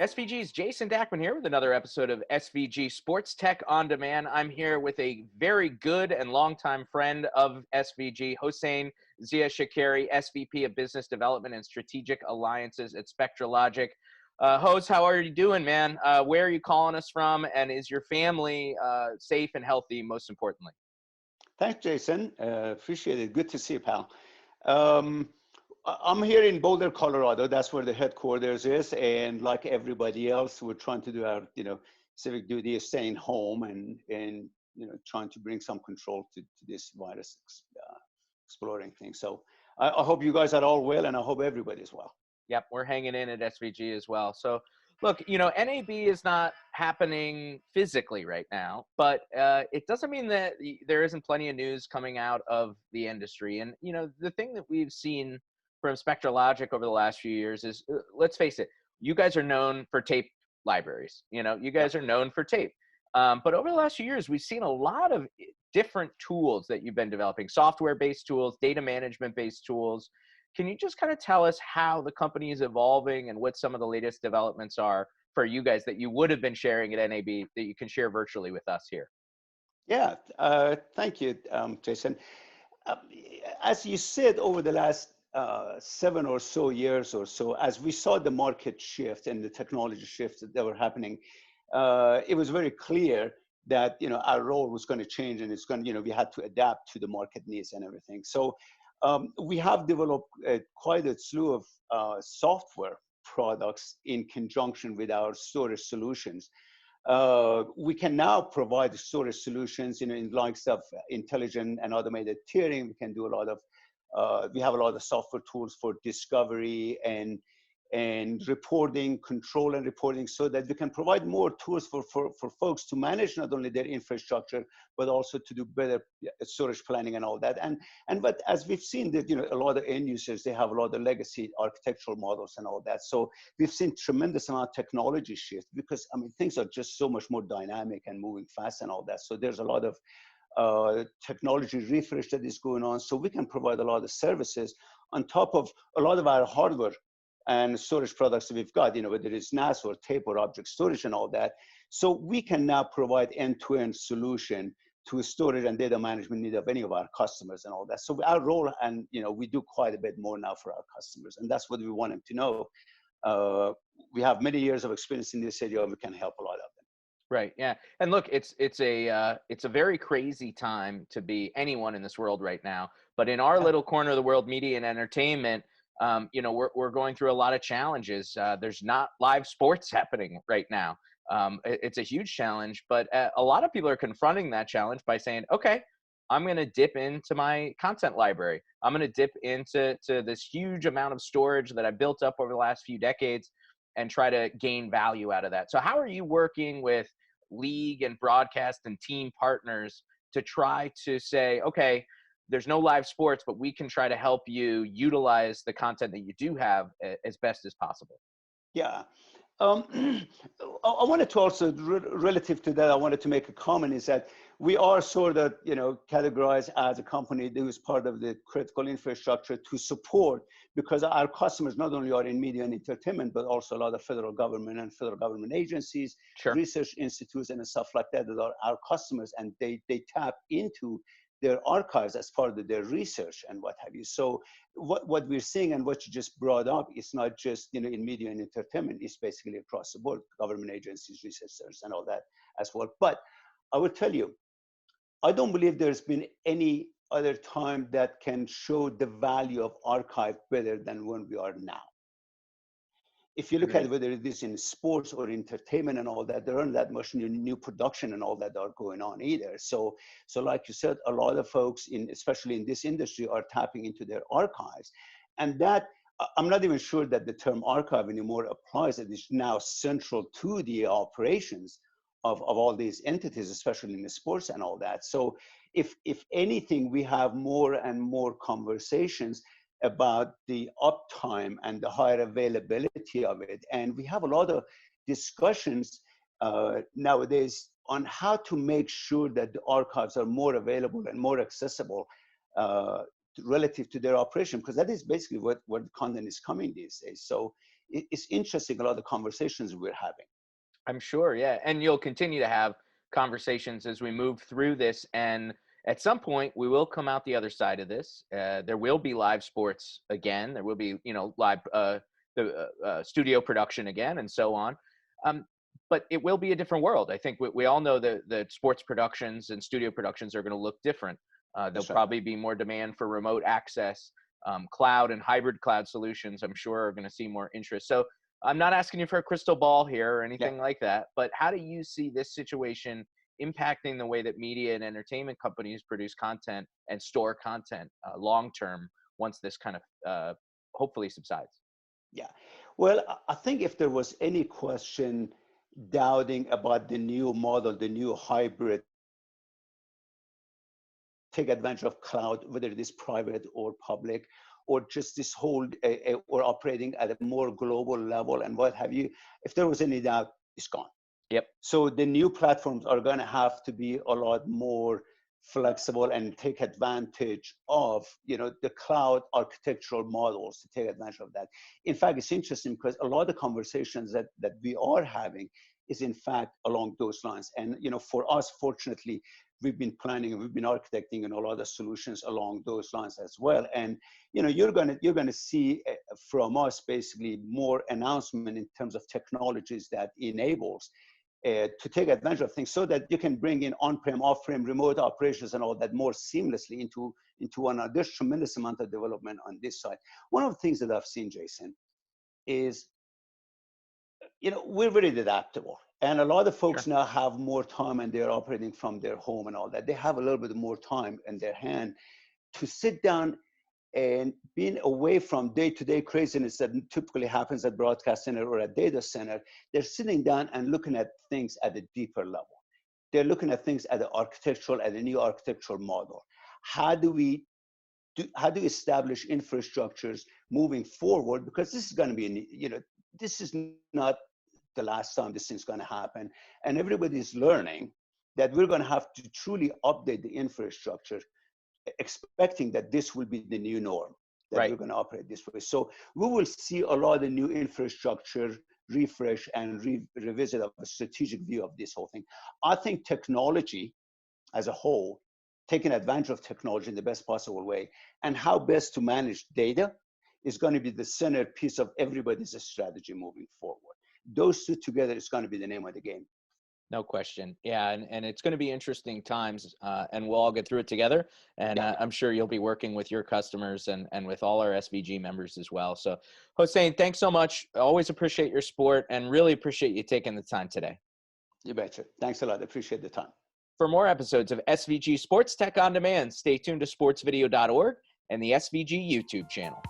SVG's Jason Dachman here with another episode of SVG Sports Tech On Demand. I'm here with a very good and longtime friend of SVG, Hossein ZiaShakeri, SVP of Business Development and Strategic Alliances at Spectra Logic. Hos, how are you doing, man? Where are you calling us from? And is your family safe and healthy, most importantly? Thanks, Jason. Appreciate it. Good to see you, pal. I'm here in Boulder, Colorado. That's where the headquarters is. And like everybody else, we're trying to do our, civic duty of staying home and trying to bring some control to this virus exploring thing. So I hope you guys are all well, and I hope everybody's well. Yep, we're hanging in at SVG as well. So, look, NAB is not happening physically right now, but it doesn't mean that there isn't plenty of news coming out of the industry. And, the thing that we've seen from Spectra Logic over the last few years is, let's face it, you guys are known for tape libraries. You guys are known for tape. But over the last few years, we've seen a lot of different tools that you've been developing, software-based tools, data management-based tools. Can you just kind of tell us how the company is evolving and what some of the latest developments are for you guys that you would have been sharing at NAB that you can share virtually with us here? Yeah, thank you, Jason. As you said, over the last 7 or so years or so, as we saw the market shift and the technology shifts that were happening, it was very clear that our role was going to change, and it's going to, we had to adapt to the market needs and everything. So we have developed quite a slew of software products in conjunction with our storage solutions. We can now provide storage solutions in likes of intelligent and automated tiering. We can do a lot of, we have a lot of software tools for discovery and reporting, control and reporting, so that we can provide more tools for folks to manage not only their infrastructure, but also to do better storage planning and all that. But as we've seen that, a lot of end users, they have a lot of legacy architectural models and all that. So we've seen tremendous amount of technology shift because, things are just so much more dynamic and moving fast and all that. So there's a lot of technology refresh that is going on. So we can provide a lot of services on top of a lot of our hardware and storage products that we've got, whether it's NAS or tape or object storage and all that. So we can now provide end-to-end solution to storage and data management need of any of our customers and all that. So our role, and we do quite a bit more now for our customers, and that's what we want them to know. We have many years of experience in this area, and we can help a lot of them. Right. Yeah. And look, it's a very crazy time to be anyone in this world right now. But in our little corner of the world, media and entertainment, we're going through a lot of challenges. There's not live sports happening right now. It's a huge challenge, but a lot of people are confronting that challenge by saying, okay, I'm going to dip into my content library. I'm going to dip into this huge amount of storage that I built up over the last few decades and try to gain value out of that. So how are you working with league and broadcast and team partners to try to say, okay, there's no live sports, but we can try to help you utilize the content that you do have as best as possible? Yeah. I wanted to also, relative to that, I wanted to make a comment is that we are sort of, categorized as a company that is part of the critical infrastructure to support, because our customers not only are in media and entertainment, but also a lot of federal government and federal government agencies, Sure. research institutes and stuff like that that are our customers, and they tap into their archives as part of their research and what have you. So what we're seeing and what you just brought up is not just in media and entertainment, it's basically across the board, government agencies, researchers and all that as well. But I will tell you, I don't believe there's been any other time that can show the value of archive better than when we are now. If you look at whether it is in sports or entertainment and all that, there aren't that much new production and all that are going on either. So like you said, a lot of folks, especially in this industry, are tapping into their archives. And that, I'm not even sure that the term archive anymore applies. It is now central to the operations of all these entities, especially in the sports and all that. So if anything, we have more and more conversations about the uptime and the higher availability of it. And we have a lot of discussions nowadays on how to make sure that the archives are more available and more accessible relative to their operation, because that is basically what content is coming these days. So it's interesting, a lot of the conversations we're having. I'm sure, yeah. And you'll continue to have conversations as we move through this. And at some point, we will come out the other side of this. There will be live sports again. There will be, live studio production again, and so on. But it will be a different world. I think we all know that sports productions and studio productions are going to look different. There'll probably be more demand for remote access. Cloud and hybrid cloud solutions, I'm sure, are going to see more interest. So I'm not asking you for a crystal ball here or anything like that, but how do you see this situation impacting the way that media and entertainment companies produce content and store content long term once this kind of hopefully subsides? Yeah. Well, I think if there was any question doubting about the new model, the new hybrid, take advantage of cloud, whether it is private or public, or just this whole, or operating at a more global level and what have you, if there was any doubt, it's gone. Yep. So the new platforms are going to have to be a lot more flexible and take advantage of, the cloud architectural models to take advantage of that. In fact, it's interesting because a lot of the conversations that we are having is in fact along those lines. And, for us, fortunately, we've been planning and we've been architecting a lot of solutions along those lines as well. And, you're going to see from us basically more announcement in terms of technologies that enables to take advantage of things so that you can bring in on-prem, off-prem, remote operations and all that more seamlessly into one. There's tremendous amount of development on this side. One of the things that I've seen, Jason, is, we're very adaptable. And a lot of folks now have more time and they're operating from their home and all that. They have a little bit more time in their hand to sit down and being away from day-to-day craziness that typically happens at broadcast center or at data center. They're sitting down and looking at things at a deeper level. They're looking at things at a new architectural model. How do we establish infrastructures moving forward? Because this is going to be, this is not the last time this thing's going to happen. And everybody's learning that we're going to have to truly update the infrastructure, expecting that this will be the new norm, that we're going to operate this way. So we will see a lot of new infrastructure refresh and revisit of a strategic view of this whole thing. I think technology as a whole, taking advantage of technology in the best possible way, and how best to manage data is going to be the centerpiece of everybody's strategy moving forward. Those two together is going to be the name of the game. No question. Yeah. And it's going to be interesting times and we'll all get through it together. And I'm sure you'll be working with your customers and with all our SVG members as well. So Hossein, thanks so much. Always appreciate your support and really appreciate you taking the time today. You betcha. Thanks a lot. Appreciate the time. For more episodes of SVG Sports Tech On Demand, stay tuned to sportsvideo.org and the SVG YouTube channel.